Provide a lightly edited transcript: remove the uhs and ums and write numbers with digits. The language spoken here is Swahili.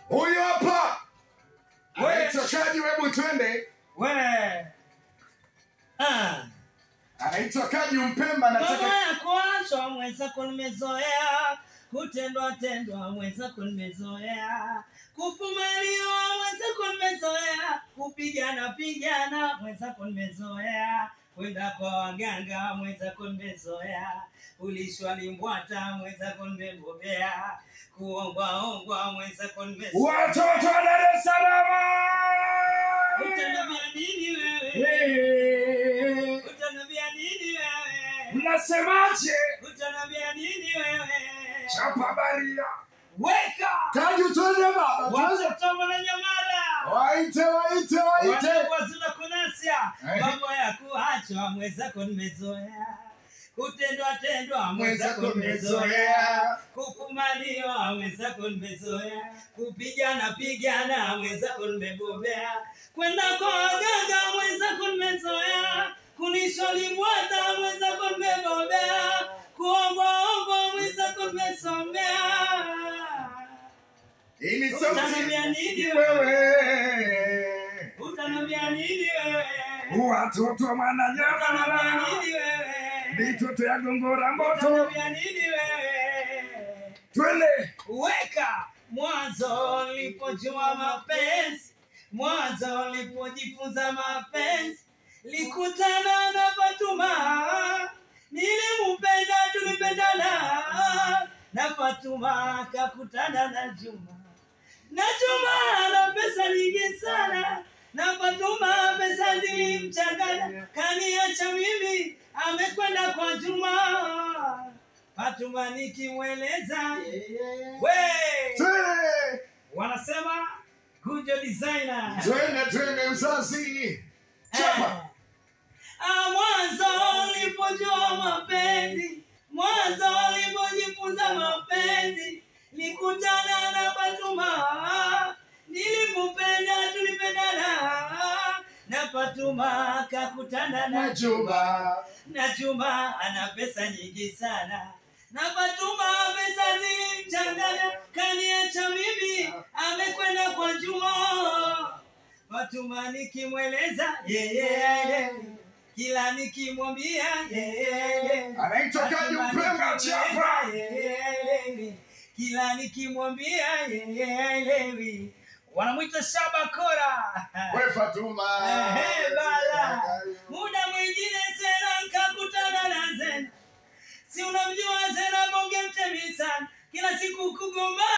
Huyu hapa. Anaitwa Kaji, hebu twende. Anaitwa Kaji Mpemba, nataka Mama kuachwa mwenzako nimezoea, kutendwa mwenzako nimezoea, kufumaniwa mwenzako nimezoea, kupigana mwenzako nimezoea, kwenda kwa waganga mwenzako nimezoea, ulishwa limbwata mwenzako nimebobea, kuongwa mwenzako nimezoea. watoto wa Dar es Salaam. Utaniambia nini wewe? Utaniambia nini wewe? Mnasemaje? Utaniambia nini wewe? Chapa baria. Weka! Kaji twende baba. Watoto wana nyamara. Waite. Wazuna kunasia. Mambo ya kuachwa mwenzako nimezoea. Kutendwa mwenzako nimezoea. Kufumaniwa mwenzako nimezoea. Kupigana mwenzako nimebobea. Kwenda kwa waganga mwenzako nimezoea. Kunisholimwata mwenzako nimebobea. Kuongwa mwenzako nimesomea. Ini sauti. Utaniambia nini wewe? Utaniambia nini wewe? Watoto wa Mwananyamala. Utaniambia nini wewe? Mitoto ya Gongora Mboto. Utaniambia nini wewe? Twende. Weka! Mwanzo nilipojua mapenzi, mwanzo nilipojifunza mapenzi, likutana na Fatuma, nilimpenda tulipendana, na Fatuma kakutana na Juma. Na Juma ana pesa nyingi sana, na Fatuma pesa zilimchanganya, kaniacha mimi amekwenda kwa Juma. Fatuma nikimweleza Twende. wanasema Gujo designer. Twende mzazi. Chapa. Mwanzo nilipojua mapenzi, mwanzo nilipojifunza mapenzi, nikutana na Fatuma, nilimpenda tulipendana, na Fatuma kakutana na Juma. Na Juma ana pesa nyingi sana, na Fatuma pesa zilimchanganya, kaniacha mimi amekwenda kwa Juma. Fatuma nikimweleza kila nikimwambia Anaitwa Kaji Mpemba, chapa. kila nikimwambia wanamwita Shabakora. We Fatuma. Bala. Muda mwingine tena nikakutana na Zena. Si unamjua Zena bonge mtemi sana, kila siku kugomba